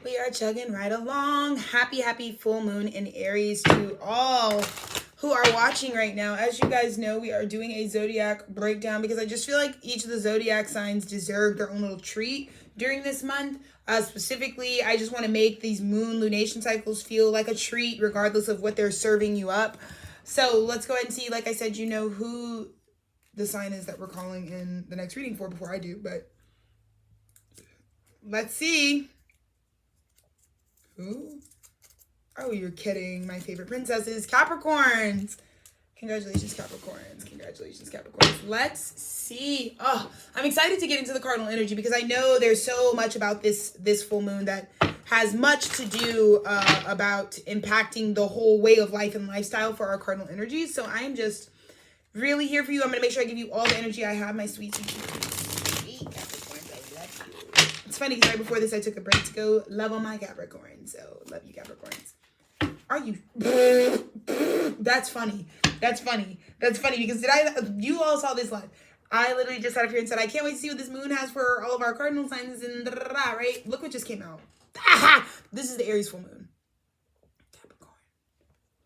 We are chugging right along. Happy full moon in Aries to all who are watching right now. As you guys know, we are doing a zodiac breakdown because I just feel like each of the zodiac signs deserve their own little treat during this month. Specifically, I just want to make these moon lunation cycles feel like a treat regardless of what they're serving you up. So let's go ahead and see. Like I said, you know who the sign is that we're calling in the next reading for before I do, but let's see. Who? Oh, you're kidding. My favorite princesses, Capricorns. Congratulations, Capricorns. Congratulations, Capricorns. Let's see. Oh, I'm excited to get into the cardinal energy because I know there's so much about this full moon that has much to do about impacting the whole way of life and lifestyle for our cardinal energies. So I am just really here for you. I'm going to make sure I give you all the energy I have, my sweet Capricorns. I love you. It's funny because right before this, I took a break to go love on my Capricorn. So love you, Capricorns. Are you? That's funny. That's funny. That's funny because you all saw this live. I literally just sat up here and said, I can't wait to see what this moon has for all of our cardinal signs and right? Look what just came out. This is the Aries full moon.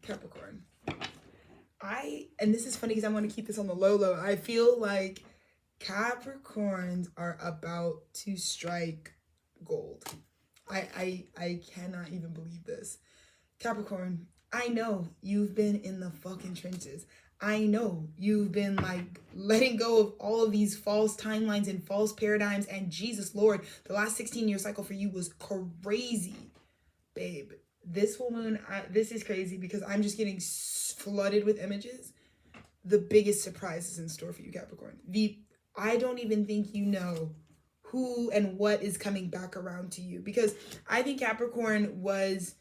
Capricorn. And this is funny because I want to keep this on the low. I feel like Capricorns are about to strike gold. I cannot even believe this. Capricorn, I know you've been in the fucking trenches. I know you've been like letting go of all of these false timelines and false paradigms. And Jesus Lord, the last 16-year cycle for you was crazy, babe. This full moon, this is crazy because I'm just getting flooded with images. The biggest surprise is in store for you, Capricorn. I don't even think you know who and what is coming back around to you because I think Capricorn was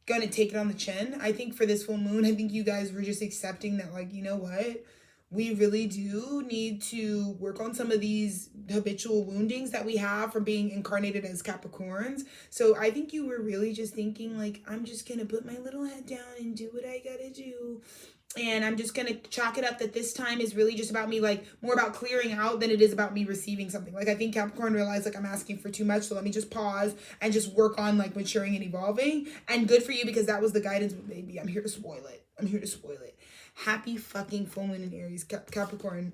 gonna take it on the chin. I think for this full moon, I think you guys were just accepting that, like, you know what? We really do need to work on some of these habitual woundings that we have from being incarnated as Capricorns. So I think you were really just thinking, like, I'm just gonna put my little head down and do what I gotta do. And I'm just going to chalk it up that this time is really just about me, like, more about clearing out than it is about me receiving something. Like, I think Capricorn realized, like, I'm asking for too much, so let me just pause and just work on, like, maturing and evolving. And good for you because that was the guidance, baby. I'm here to spoil it. I'm here to spoil it. Happy fucking full moon in Aries. Capricorn,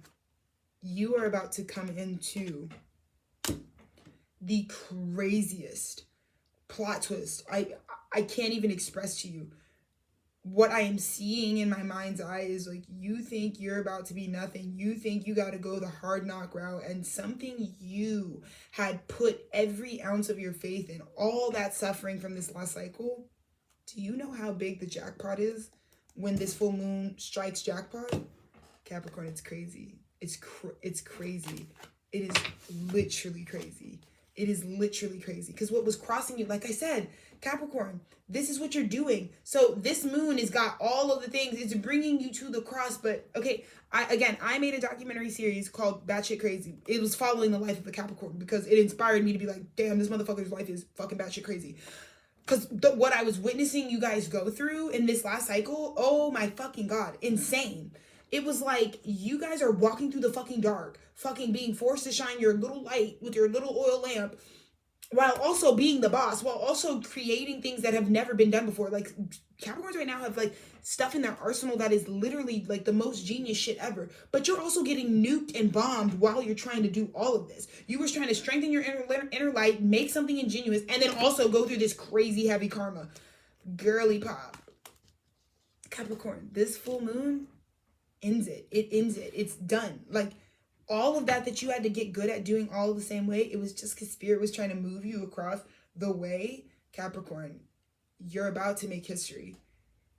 you are about to come into the craziest plot twist. I can't even express to you. What I am seeing in my mind's eye is like, you think you're about to be nothing. You think you got to go the hard knock route, and something you had put every ounce of your faith in, all that suffering from this last cycle. Do you know how big the jackpot is when this full moon strikes jackpot? Capricorn, it's crazy. It's crazy. It is literally crazy. It is literally crazy because what was crossing you, like I said, Capricorn, this is what you're doing. So this moon has got all of the things. It's bringing you to the cross. But okay, I made a documentary series called Batshit Crazy. It was following the life of the Capricorn because it inspired me to be like, damn, this motherfucker's life is fucking batshit crazy. Because what I was witnessing you guys go through in this last cycle, oh my fucking God, insane. It was like you guys are walking through the fucking dark, fucking being forced to shine your little light with your little oil lamp, while also being the boss, while also creating things that have never been done before. Like, Capricorns right now have, like, stuff in their arsenal that is literally, like, the most genius shit ever. But you're also getting nuked and bombed while you're trying to do all of this. You were trying to strengthen your inner light, make something ingenuous, and then also go through this crazy heavy karma. Girly pop. Capricorn, this full moon ends it. It ends it. It's done. Like, all of that you had to get good at doing all the same way, it was just because Spirit was trying to move you across the way. Capricorn, you're about to make history.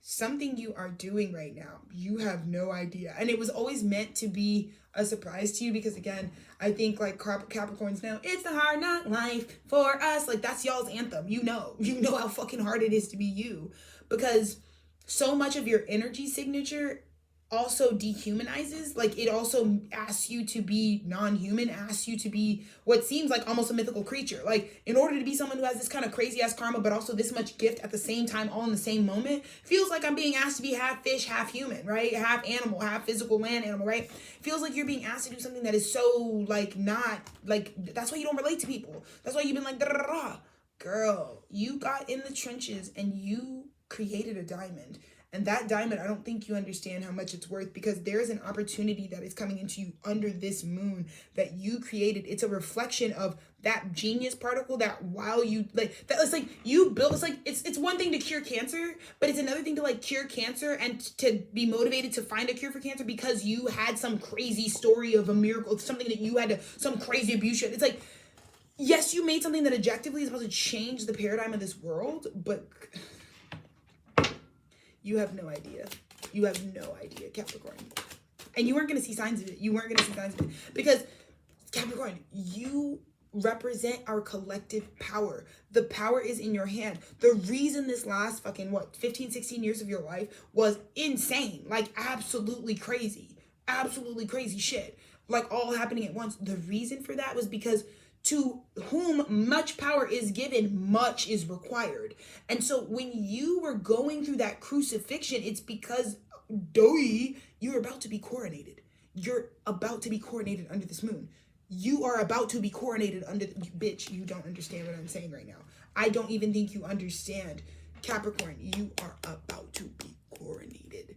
Something you are doing right now, you have no idea. And it was always meant to be a surprise to you because, again, I think, like, Capricorns know, it's the hard knock life for us. Like, that's y'all's anthem. You know how fucking hard it is to be you because so much of your energy signature also dehumanizes. Like, it also asks you to be non-human, asks you to be what seems like almost a mythical creature. Like, in order to be someone who has this kind of crazy ass karma but also this much gift at the same time, all in the same moment, feels like I'm being asked to be half fish, half human, right? Half animal, half physical land animal, right? Feels like you're being asked to do something that is so, like, not, like, that's why you don't relate to people. That's why you've been like, da da da da. girl, you got in the trenches and you created a diamond. And that diamond, I don't think you understand how much it's worth, because there is an opportunity that is coming into you under this moon that you created. It's a reflection of that genius particle that while you like that, it's like you built, it's like it's one thing to cure cancer, but it's another thing to like cure cancer and to be motivated to find a cure for cancer because you had some crazy story of a miracle, something that you had to, some crazy abuse. It's like, yes, you made something that objectively is supposed to change the paradigm of this world, but you have no idea. You have no idea, Capricorn. And you weren't going to see signs of it. You weren't going to see signs of it. Because, Capricorn, you represent our collective power. The power is in your hand. The reason this last fucking, 15, 16 years of your life was insane. Like, absolutely crazy. Absolutely crazy shit. Like, all happening at once. The reason for that was because to whom much power is given, much is required. And so when you were going through that crucifixion, it's because, you're about to be coronated. You're about to be coronated under this moon. You are about to be coronated under, bitch, you don't understand what I'm saying right now. I don't even think you understand. Capricorn, you are about to be coronated.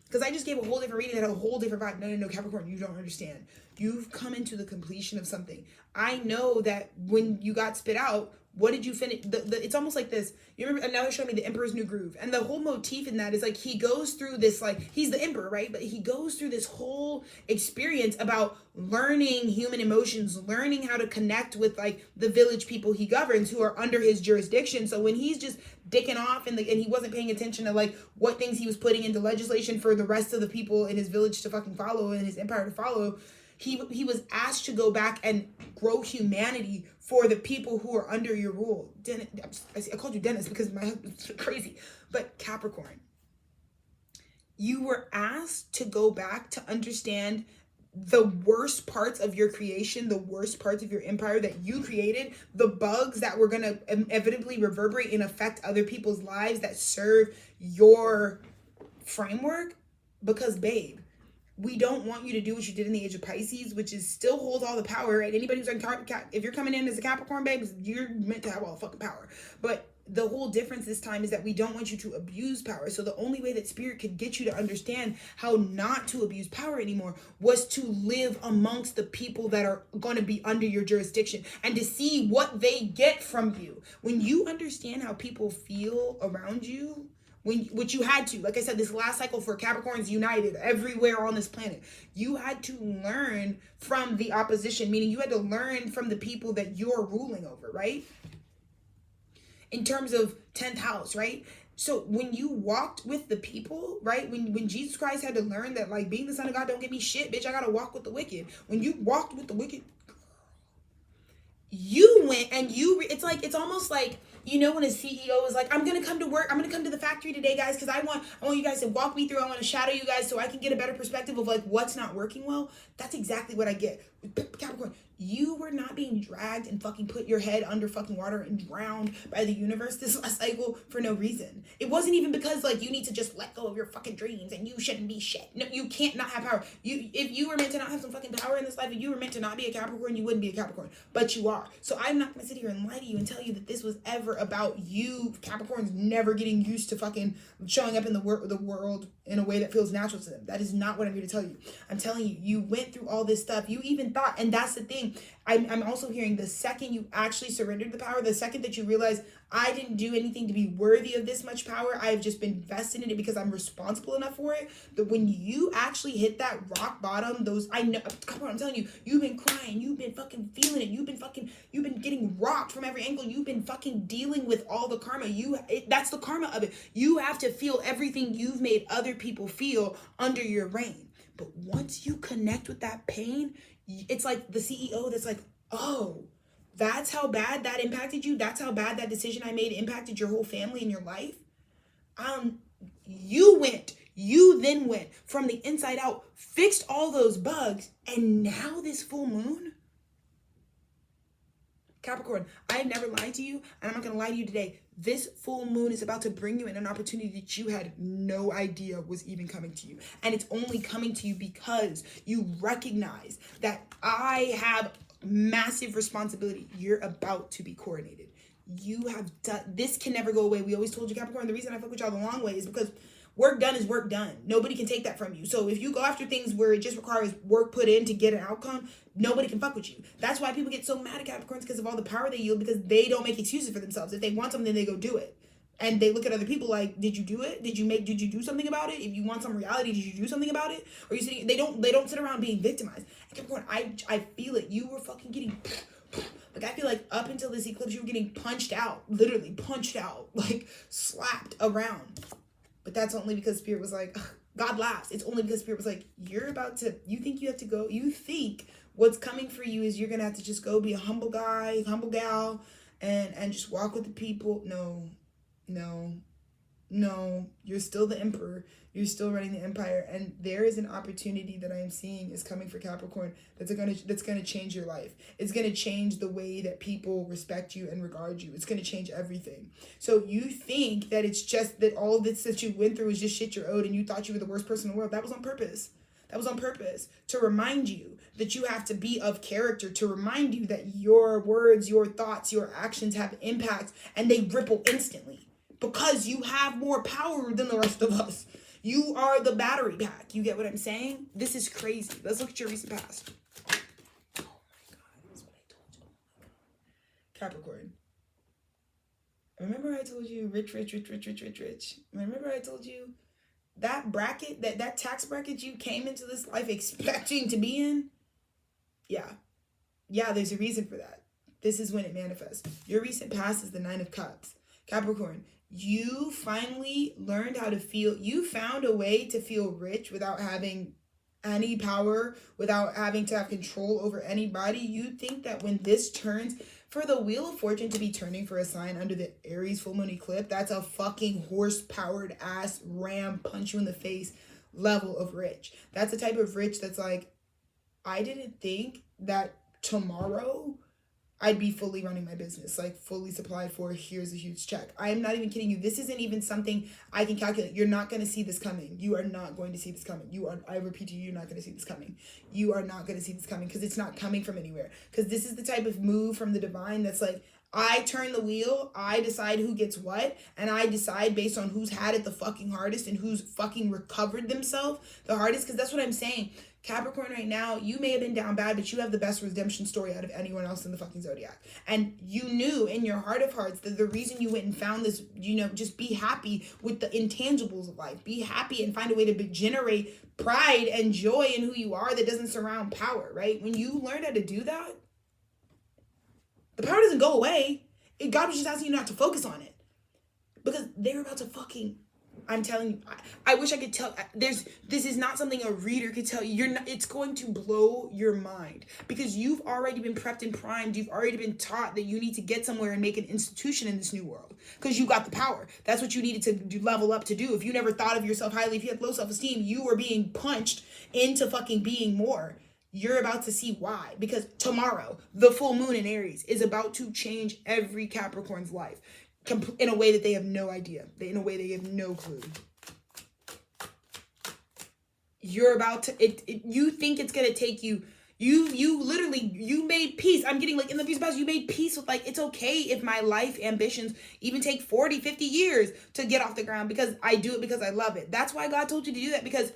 Because I just gave a whole different reading that had a whole different vibe. No, Capricorn, you don't understand. You've come into the completion of something. I know that when you got spit out, what did you finish? It's almost like this. You remember, now they're showing me The Emperor's New Groove. And the whole motif in that is like, he goes through this, like, he's the emperor, right? But he goes through this whole experience about learning human emotions, learning how to connect with like the village people he governs who are under his jurisdiction. So when he's just dicking off and he wasn't paying attention to like what things he was putting into legislation for the rest of the people in his village to fucking follow and his empire to follow, he was asked to go back and grow humanity for the people who are under your rule. I called you Dennis because my husband's crazy. But Capricorn, you were asked to go back to understand the worst parts of your creation, the worst parts of your empire that you created, the bugs that were going to inevitably reverberate and affect other people's lives that serve your framework. Because, babe, we don't want you to do what you did in the age of Pisces, which is still holds all the power, right? Anybody who's if you're coming in as a Capricorn, babe, you're meant to have all the fucking power. But the whole difference this time is that we don't want you to abuse power. So the only way that spirit could get you to understand how not to abuse power anymore was to live amongst the people that are going to be under your jurisdiction and to see what they get from you. When you understand how people feel around you, which you had to, like I said, this last cycle for Capricorns united everywhere on this planet, you had to learn from the opposition, meaning you had to learn from the people that you're ruling over, right? In terms of 10th house, right? So when you walked with the people, right? When Jesus Christ had to learn that, like, being the son of God don't get me shit, bitch, I gotta walk with the wicked. When you walked with the wicked, you went and it's like, it's almost like, you know, when a CEO is like, I'm going to come to work. I'm going to come to the factory today, guys, because I want you guys to walk me through. I want to shadow you guys so I can get a better perspective of like what's not working well. That's exactly what I get. Capricorn, you were not being dragged and fucking put your head under fucking water and drowned by the universe this last cycle for no reason. It wasn't even because like you need to just let go of your fucking dreams and you shouldn't be shit. No, you can't not have power. If you were meant to not have some fucking power in this life, if you were meant to not be a Capricorn, you wouldn't be a Capricorn. But you are. So I'm not gonna sit here and lie to you and tell you that this was ever about you Capricorns never getting used to fucking showing up in the world in a way that feels natural to them. That is not what I'm here to tell you. I'm telling you, you went through all this stuff. You even thought, and that's the thing. I'm also hearing the second you actually surrendered the power, the second that you realize I didn't do anything to be worthy of this much power, I've just been vested in it because I'm responsible enough for it. That when you actually hit that rock bottom, I know, come on, I'm telling you, you've been crying, you've been fucking feeling it, you've been getting rocked from every angle, you've been fucking dealing with all the karma. That's the karma of it. You have to feel everything you've made other people feel under your reign. But once you connect with that pain, it's like the CEO that's like, oh, that's how bad that impacted you. That's how bad that decision I made impacted your whole family and your life. You then went from the inside out, fixed all those bugs, and now this full moon? Capricorn, I have never lied to you, and I'm not going to lie to you today. This full moon is about to bring you in an opportunity that you had no idea was even coming to you. And it's only coming to you because you recognize that I have massive responsibility. You're about to be coronated. you have done, this can never go away. We always told you, Capricorn, the reason I fuck with y'all the long way is because work done is work done. Nobody can take that from you. So if you go after things where it just requires work put in to get an outcome, nobody can fuck with you. That's why people get so mad at Capricorns, because of all the power they yield, because they don't make excuses for themselves. If they want something, they go do it. And they look at other people like, did you do it? Did you do something about it? If you want some reality, did you do something about it? Or you see, they don't sit around being victimized. And Capricorn, I feel it. You were fucking getting, like, I feel like up until this eclipse, you were getting punched out, literally punched out, like slapped around. But that's only because Spirit was like, ugh, God laughs. It's only because Spirit was like, you think you have to go, you think what's coming for you is you're going to have to just go be a humble guy, humble gal, and just walk with the people. No, you're still the emperor. You're still running the empire. And there is an opportunity that I am seeing is coming for Capricorn that's gonna change your life. It's gonna change the way that people respect you and regard you. It's gonna change everything. So you think that it's just that all of this that you went through is just shit you're owed and you thought you were the worst person in the world. That was on purpose. That was on purpose to remind you that you have to be of character, to remind you that your words, your thoughts, your actions have impact and they ripple instantly. Because you have more power than the rest of us. You are the battery pack. You get what I'm saying? This is crazy. Let's look at your recent past. Oh my God, that's what I told you. Capricorn. Remember I told you rich. Remember I told you that bracket, that tax bracket you came into this life expecting to be in? Yeah, there's a reason for that. This is when it manifests. Your recent past is the 9 of Cups. Capricorn, you finally learned how to feel. You found a way to feel rich without having any power, without having to have control over anybody. You think that when this turns, for the Wheel of Fortune to be turning for a sign under the Aries full moon eclipse, that's a fucking horse-powered ass ram punch you in the face level of rich. That's the type of rich that's like, I didn't think that tomorrow I'd be fully running my business, like fully supplied for. Here's a huge check. I am not even kidding you. This isn't even something I can calculate. You're not going to see this coming. You are not going to see this coming. I repeat to you, you're not going to see this coming. You are not going to see this coming because it's not coming from anywhere. Because this is the type of move from the divine that's like, I turn the wheel, I decide who gets what, and I decide based on who's had it the fucking hardest and who's fucking recovered themselves the hardest. Because that's what I'm saying. Capricorn, right now, you may have been down bad, but you have the best redemption story out of anyone else in the fucking zodiac. And you knew in your heart of hearts that the reason you went and found this, just be happy with the intangibles of life. Be happy and find a way to generate pride and joy in who you are that doesn't surround power, right? When you learn how to do that, the power doesn't go away. God was just asking you not to focus on it. Because they're about to fucking... I'm telling you, I wish I could tell. This is not something a reader could tell you. It's going to blow your mind because you've already been prepped and primed. You've already been taught that you need to get somewhere and make an institution in this new world because you got the power. That's what you needed to level up to do. If you never thought of yourself highly, if you had low self-esteem, you were being punched into fucking being more. You're about to see why. Because tomorrow, the full moon in Aries is about to change every Capricorn's life. In a way that they have no idea. In a way they have no clue. You're about to... You think it's going to take you... You literally... You made peace. I'm getting like... In the future past, you made peace with like... It's okay if my life ambitions even take 40, 50 years to get off the ground. Because I do it because I love it. That's why God told you to do that. Because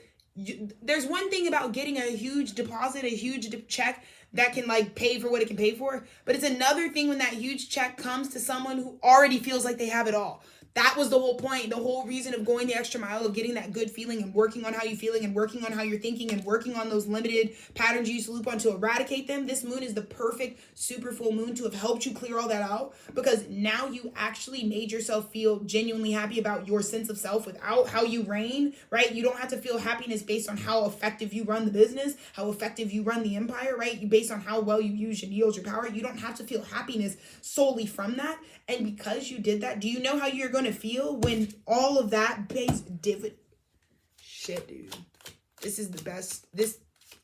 there's one thing about getting a huge deposit, a huge check... that can like pay for what it can pay for. But it's another thing when that huge check comes to someone who already feels like they have it all. That was the whole point, the whole reason of going the extra mile, of getting that good feeling and working on how you're feeling and working on how you're thinking and working on those limited patterns you used to loop on to eradicate them. This moon is the perfect super full moon to have helped you clear all that out because now you actually made yourself feel genuinely happy about your sense of self without how you reign, right? You don't have to feel happiness based on how effective you run the business, how effective you run the empire, right? You based on how well you use and yield your power. You don't have to feel happiness solely from that. And because you did that, do you know how you're going to feel when all of that pays dividend? Shit, dude. This is the best.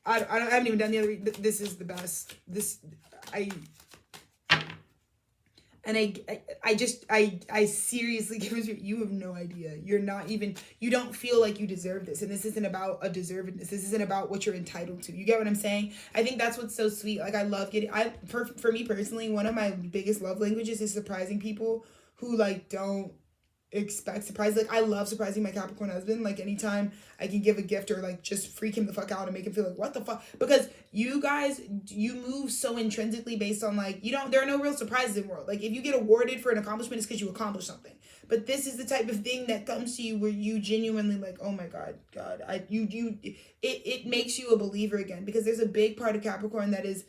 I haven't even done the other. This is the best. And I seriously, you have no idea. You're not even, you don't feel like you deserve this. And this isn't about a deservedness. This isn't about what you're entitled to. You get what I'm saying? I think that's what's so sweet. Like, I love for me personally, one of my biggest love languages is surprising people who, like, don't expect surprise. Like, I love surprising my Capricorn husband. Like, anytime I can give a gift or, like, just freak him the fuck out and make him feel like, what the fuck? Because you guys, you move so intrinsically based on, like, there are no real surprises in the world. Like, if you get awarded for an accomplishment, it's because you accomplished something. But this is the type of thing that comes to you where you genuinely, like, oh my God, it makes you a believer again, because there's a big part of Capricorn that is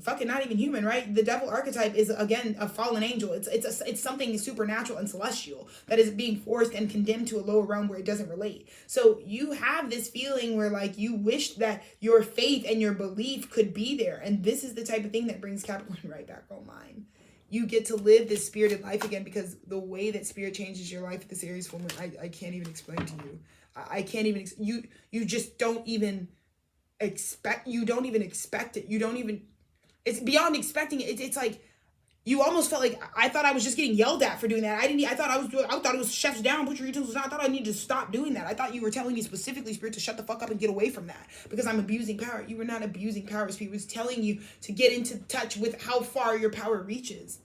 fucking not even human, right? The devil archetype is, again, a fallen angel. It's something supernatural and celestial that is being forced and condemned to a lower realm where it doesn't relate. So you have this feeling where, like, you wish that your faith and your belief could be there, and this is the type of thing that brings Capricorn right back online. You get to live this spirited life again, because the way that spirit changes your life at this Aries full moon, I can't even explain to you. I can't even you just don't even expect. You don't even expect it. You don't even. It's beyond expecting it. It's like you almost felt like, I thought I was just getting yelled at for doing that. I thought it was chefs down, put your utensils down. I thought I needed to stop doing that. I thought you were telling me specifically, Spirit, to shut the fuck up and get away from that because I'm abusing power. You were not abusing power. Spirit was telling you to get into touch with how far your power reaches,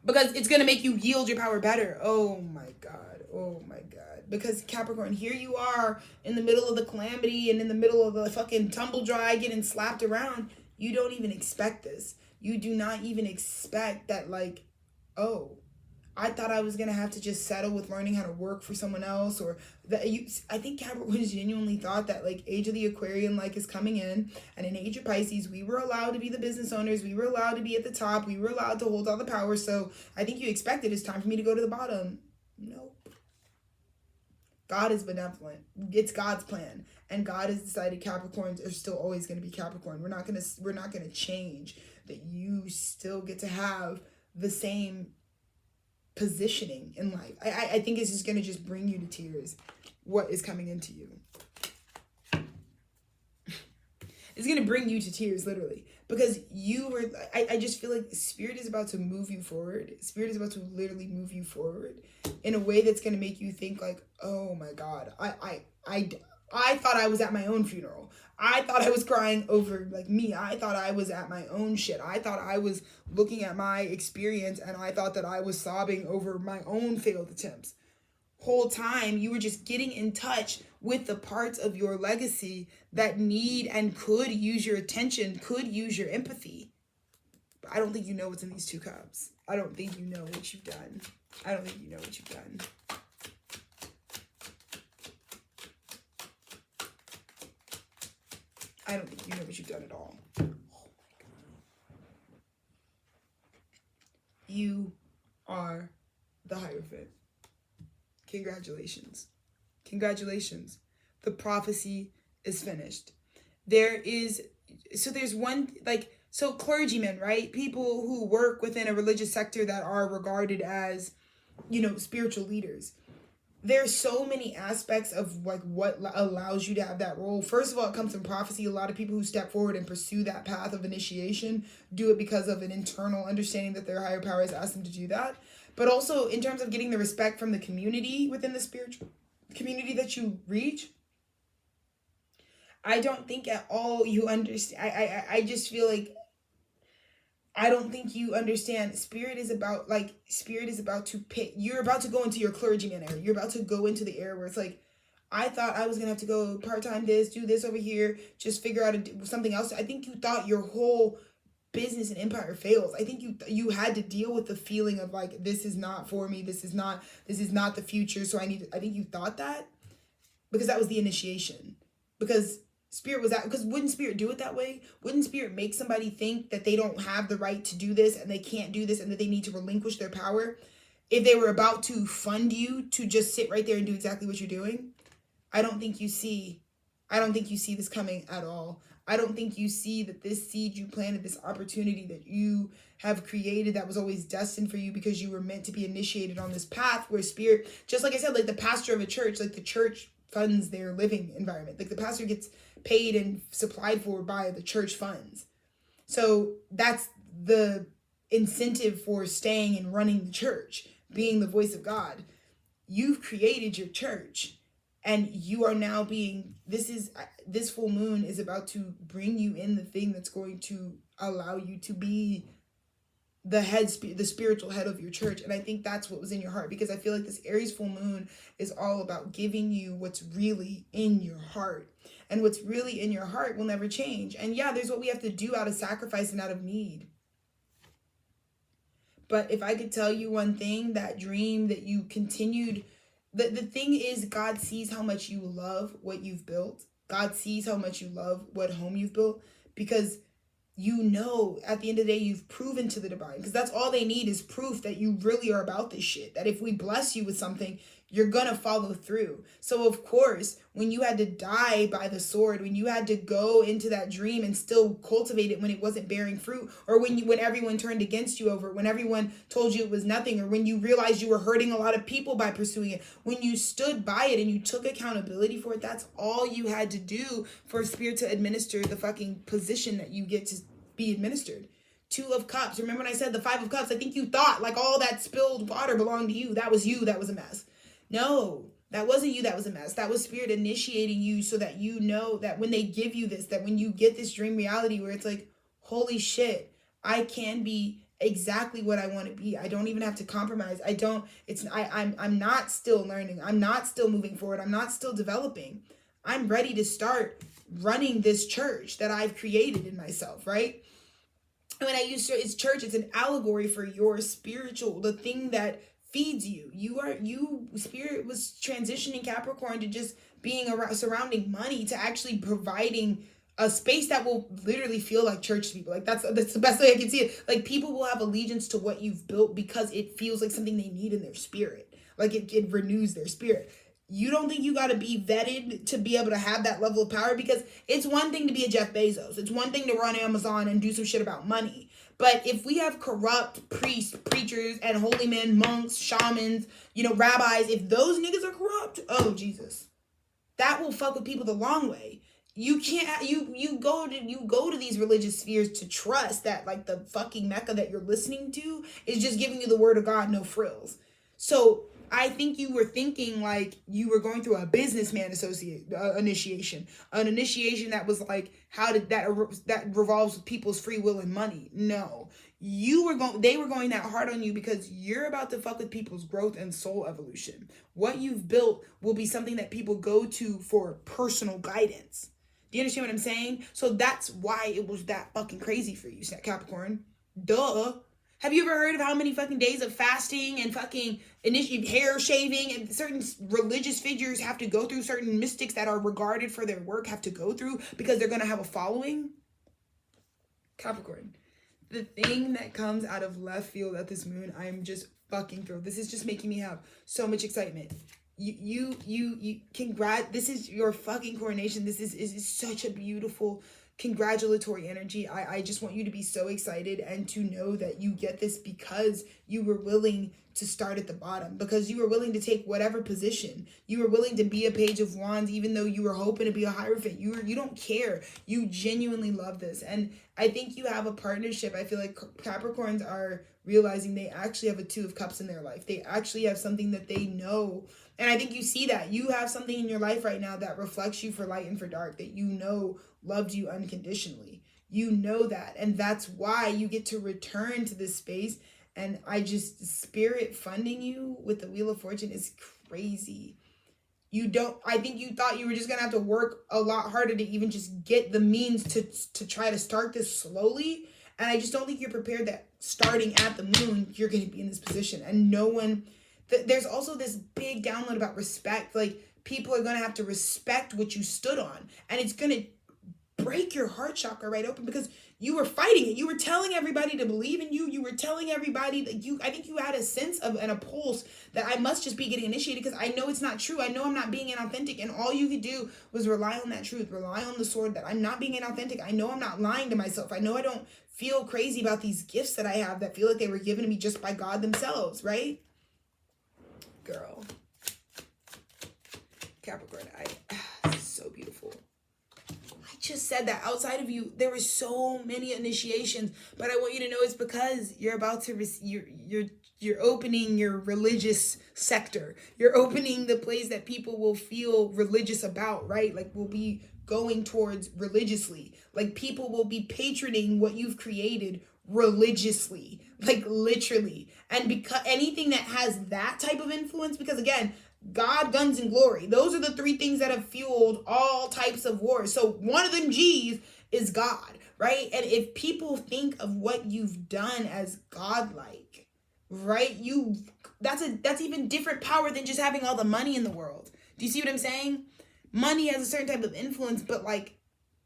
because it's going to make you yield your power better. Oh my God. Oh my God. Because Capricorn, here you are in the middle of the calamity and in the middle of the fucking tumble dry getting slapped around. You don't even expect this. You do not even expect that, like, oh, I thought I was going to have to just settle with learning how to work for someone else, or that I think Capricorn genuinely thought that, like, age of the Aquarian, like, is coming in, and in age of Pisces, we were allowed to be the business owners. We were allowed to be at the top. We were allowed to hold all the power. So I think you expected it's time for me to go to the bottom. Nope. God is benevolent. It's God's plan. And God has decided Capricorns are still always going to be Capricorn. We're not going to change that. You still get to have the same positioning in life. I think it's just going to just bring you to tears what is coming into you. It's going to bring you to tears, literally. Because I just feel like Spirit is about to move you forward. Spirit is about to literally move you forward in a way that's going to make you think, like, oh my God, I thought I was at my own funeral. I thought I was crying over, like, me. I thought I was at my own shit. I thought I was looking at my experience, and I thought that I was sobbing over my own failed attempts. Whole time you were just getting in touch with the parts of your legacy that need and could use your attention, could use your empathy. But I don't think you know what's in these 2 cups. I don't think you know what you've done. I don't think you know what you've done. I don't think you know what you've done at all. Oh my God. You are the Hierophant. Congratulations. Congratulations. The prophecy is finished. There's one, like, so clergymen, right? People who work within a religious sector that are regarded as, spiritual leaders. There's so many aspects of, like, what allows you to have that role. First of all, it comes from prophecy. A lot of people who step forward and pursue that path of initiation do it because of an internal understanding that their higher power has asked them to do that. But also in terms of getting the respect from the community within the spiritual community that you reach, I don't think at all you understand. I just feel like I don't think you understand. Spirit is about to pick. You're about to go into your clergyman era. You're about to go into the era where it's like, I thought I was going to have to go part-time this, do this over here, just figure out something else. I think you thought your whole business and empire fails. I think you had to deal with the feeling of, like, this is not for me. This is not the future. So I think you thought that because that was the initiation. Because Spirit was that, because wouldn't Spirit do it that way? Wouldn't Spirit make somebody think that they don't have the right to do this and they can't do this and that they need to relinquish their power if they were about to fund you to just sit right there and do exactly what you're doing? I don't think you see this coming at all. I don't think you see that this seed you planted, this opportunity that you have created that was always destined for you because you were meant to be initiated on this path where Spirit, just like I said, like the pastor of a church, like the church funds their living environment. Like the pastor gets paid and supplied for by the church funds. So that's the incentive for staying and running the church, being the voice of God. You've created your church, and you are now being, this full moon is about to bring you in the thing that's going to allow you to be the spiritual head of your church. And I think that's what was in your heart, because I feel like this Aries full moon is all about giving you what's really in your heart, and what's really in your heart will never change. And yeah, there's what we have to do out of sacrifice and out of need. But if I could tell you one thing, that dream that you continued, the thing is, God sees how much you love what you've built. God sees how much you love what home you've built, because you know, at the end of the day, you've proven to the divine, because that's all they need is proof that you really are about this shit. That if we bless you with something, you're gonna follow through. So of course, when you had to die by the sword, when you had to go into that dream and still cultivate it when it wasn't bearing fruit, or when everyone turned against you over it, when everyone told you it was nothing, or when you realized you were hurting a lot of people by pursuing it, when you stood by it and you took accountability for it, that's all you had to do for spirit to administer the fucking position that you get to be administered. 2 of Cups. Remember when I said the 5 of Cups? I think you thought like all that spilled water belonged to you. That was you. That was a mess. No, that wasn't you. That was a mess. That was spirit initiating you, so that you know that when they give you this, that when you get this dream reality where it's like, holy shit, I can be exactly what I want to be. I don't even have to compromise. I'm not still learning. I'm not still moving forward. I'm not still developing. I'm ready to start running this church that I've created in myself, right? And when I use it's church, it's an allegory for your spiritual, the thing that feeds you. Spirit was transitioning Capricorn to just being around, surrounding money, to actually providing a space that will literally feel like church to people. Like that's the best way I can see it. Like people will have allegiance to what you've built because it feels like something they need in their spirit. Like it renews their spirit. You don't think you got to be vetted to be able to have that level of power? Because it's one thing to be a Jeff Bezos. It's one thing to run Amazon and do some shit about money. But if we have corrupt priests, preachers, and holy men, monks, shamans, rabbis, if those niggas are corrupt, oh Jesus, that will fuck with people the long way. You can't, you go to these religious spheres to trust that like the fucking Mecca that you're listening to is just giving you the word of God, no frills. So I think you were thinking like you were going through a businessman initiation, an initiation that was like, how did that revolves with people's free will and money? No, they were going that hard on you because you're about to fuck with people's growth and soul evolution. What you've built will be something that people go to for personal guidance. Do you understand what I'm saying? So that's why it was that fucking crazy for you, Capricorn. Duh. Have you ever heard of how many fucking days of fasting and fucking hair shaving and certain religious figures have to go through, certain mystics that are regarded for their work have to go through because they're going to have a following? Capricorn, the thing that comes out of left field at this moon, I'm just fucking thrilled. This is just making me have so much excitement. You this is your fucking coronation. This is such a beautiful congratulatory energy. I just want you to be so excited and to know that you get this because you were willing to start at the bottom, because you were willing to take whatever position. You were willing to be a Page of Wands even though you were hoping to be a Hierophant. You don't care. You genuinely love this. And I think you have a partnership. I feel like Capricorns are realizing they actually have a 2 of Cups in their life. They actually have something that they know. And I think you see that. You have something in your life right now that reflects you for light and for dark, that loved you unconditionally. You know that. And that's why you get to return to this space. And spirit funding you with the Wheel of Fortune is crazy. I think you thought you were just going to have to work a lot harder to even just get the means to try to start this slowly. And I just don't think you're prepared that starting at the moon, you're going to be in this position. And there's also this big download about respect. Like people are going to have to respect what you stood on. And it's going to break your heart chakra right open because you were fighting it. You were telling everybody to believe in you. You were telling everybody that I think you had a sense of and a pulse that I must just be getting initiated because I know it's not true. I know I'm not being inauthentic. And all you could do was rely on that truth, rely on the sword that I'm not being inauthentic. I know I'm not lying to myself. I know I don't feel crazy about these gifts that I have that feel like they were given to me just by God themselves, right? Girl. Capricorn, so beautiful. just said that outside of you, there were so many initiations, but I want you to know it's because you're about to, you're opening your religious sector. You're opening the place that people will feel religious about, right? Like will be going towards religiously. Like people will be patroning what you've created religiously, like literally. And because anything that has that type of influence, because again, God, guns, and glory. Those are the three things that have fueled all types of wars. So one of them G's is God, right? And if people think of what you've done as godlike, right? That's even different power than just having all the money in the world. Do you see what I'm saying? Money has a certain type of influence, but like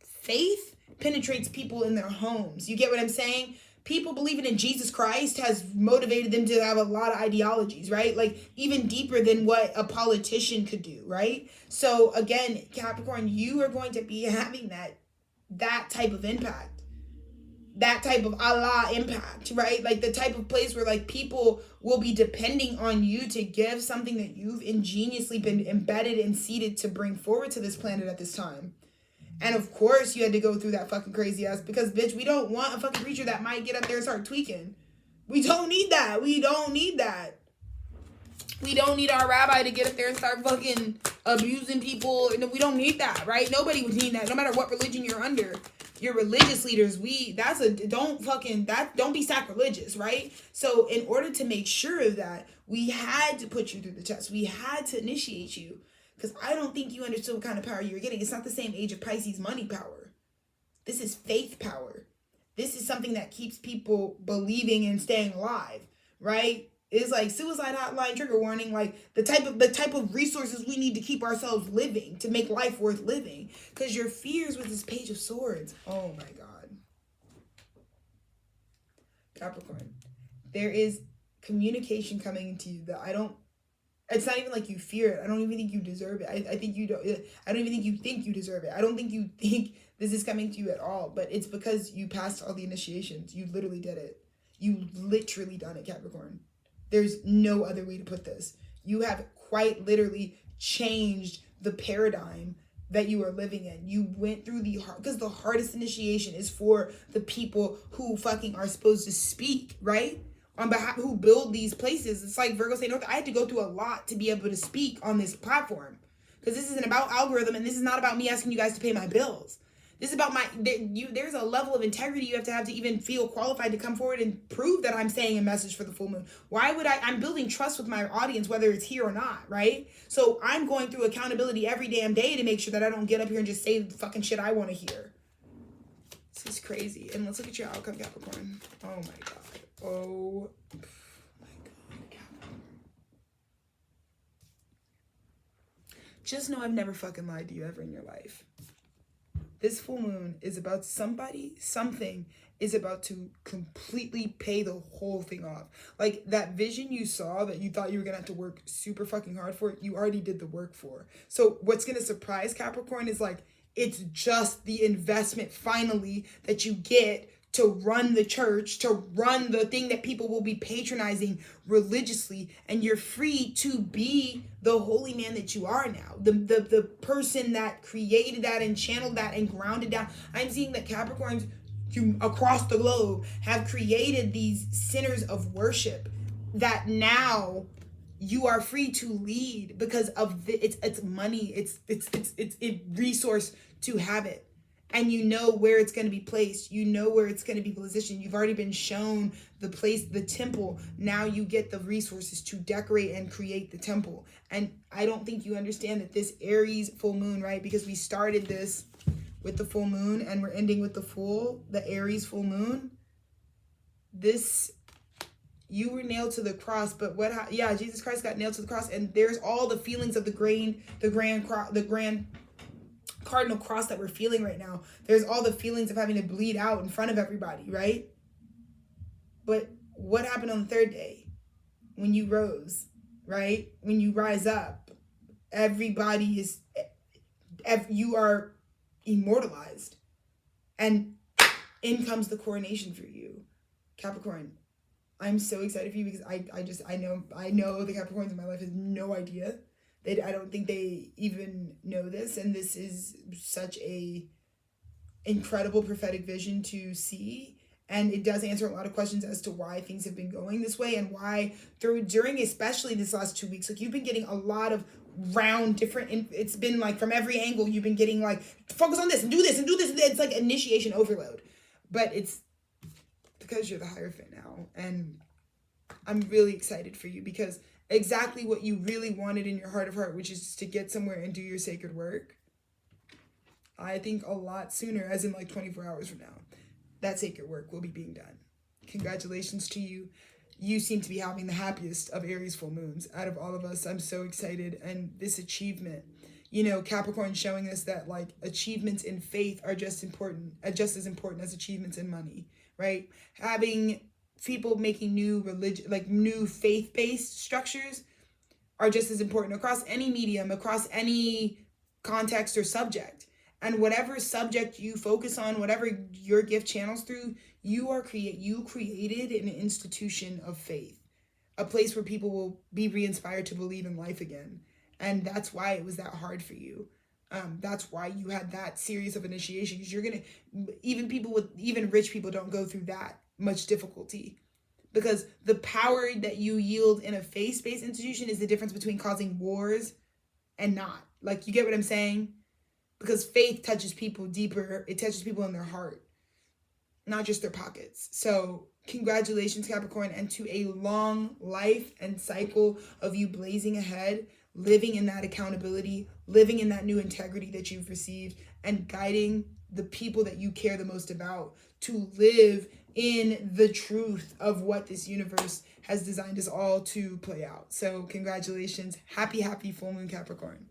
faith penetrates people in their homes. You get what I'm saying? People believing in Jesus Christ has motivated them to have a lot of ideologies, right? Like even deeper than what a politician could do, right? So again, Capricorn, you are going to be having that type of impact, that type of Allah impact, right? Like the type of place where like people will be depending on you to give something that you've ingeniously been embedded and seeded to bring forward to this planet at this time. And of course you had to go through that fucking crazy ass, because bitch, we don't want a fucking preacher that might get up there and start tweaking. We don't need that. We don't need that. We don't need our rabbi to get up there and start fucking abusing people. We don't need that, right? Nobody would need that, no matter what religion you're under. Your religious leaders, don't be sacrilegious, right? So in order to make sure of that, we had to put you through the test. We had to initiate you. Because I don't think you understood what kind of power you were getting. It's not the same age of Pisces money power. This is faith power. This is something that keeps people believing and staying alive, right? It's like suicide hotline, trigger warning, like the type of resources we need to keep ourselves living, to make life worth living. Because your fears with this Page of Swords. Oh my God. Capricorn, there is communication coming into you that it's not even like you fear it. I don't even think you deserve it. I think you don't. I don't even think you think you deserve it. I don't think you think this is coming to you at all. But it's because you passed all the initiations. You literally did it. You literally done it, Capricorn. There's no other way to put this. You have quite literally changed the paradigm that you are living in. You went through because the hardest initiation is for the people who fucking are supposed to speak, right? On behalf, who build these places. It's like Virgo St. North. I had to go through a lot to be able to speak on this platform, because this isn't about algorithm, and this is not about me asking you guys to pay my bills. This is about there's a level of integrity you have to even feel qualified to come forward and prove that I'm saying a message for the full moon. Why would I'm building trust with my audience, whether it's here or not, right? So I'm going through accountability every damn day to make sure that I don't get up here and just say the fucking shit I want to hear. This is crazy. And let's look at your outcome, Capricorn. Oh my God. Oh my God, Capricorn. Just know I've never fucking lied to you ever in your life. This full moon is about something is about to completely pay the whole thing off. Like that vision you saw that you thought you were gonna have to work super fucking hard for, you already did the work for. So what's gonna surprise Capricorn is like, it's just the investment finally that you get to run the church, to run the thing that people will be patronizing religiously, and you're free to be the holy man that you are now. The person that created that and channeled that and grounded down. I'm seeing that Capricorns across the globe have created these centers of worship that now you are free to lead because of it's money, it's resource to have it. And you know where it's going to be placed. You know where it's going to be positioned. You've already been shown the place, the temple. Now you get the resources to decorate and create the temple. And I don't think you understand that this Aries full moon, right? Because we started this with the full moon and we're ending with the Aries full moon. You were nailed to the cross, but Jesus Christ got nailed to the cross, and there's all the feelings of the grand cardinal cross that we're feeling right now. There's all the feelings of having to bleed out in front of everybody, right? But what happened on the third day when you rose, right? When you rise up, you are immortalized, and in comes the coronation for you, Capricorn. I'm so excited for you because I know the Capricorns in my life has no idea. I don't think they even know this, and this is such a incredible prophetic vision to see. And it does answer a lot of questions as to why things have been going this way and why during especially this last 2 weeks, like you've been getting a lot of round different, it's been like from every angle, you've been getting like, focus on this and do this and do this. It's like initiation overload, but it's because you're the Hierophant now. And I'm really excited for you because exactly what you really wanted in your heart of heart, which is just to get somewhere and do your sacred work. I think a lot sooner, as in like 24 hours from now, that sacred work will be being done. Congratulations to you. You seem to be having the happiest of Aries full moons out of all of us. I'm so excited. And this achievement, you know, Capricorn showing us that like achievements in faith are just as important as achievements in money, right? Having people making new religion, like new faith-based structures are just as important across any medium, across any context or subject. And whatever subject you focus on, whatever your gift channels through, you created an institution of faith, a place where people will be re-inspired to believe in life again. And that's why it was that hard for you. That's why you had that series of initiations. Even rich people don't go through that much difficulty, because the power that you yield in a faith-based institution is the difference between causing wars and not. Like, you get what I'm saying? Because faith touches people deeper. It touches people in their heart, not just their pockets. So congratulations, Capricorn, and to a long life and cycle of you blazing ahead, living in that accountability, living in that new integrity that you've received, and guiding the people that you care the most about to live in the truth of what this universe has designed us all to play out. So congratulations. Happy full moon, Capricorn.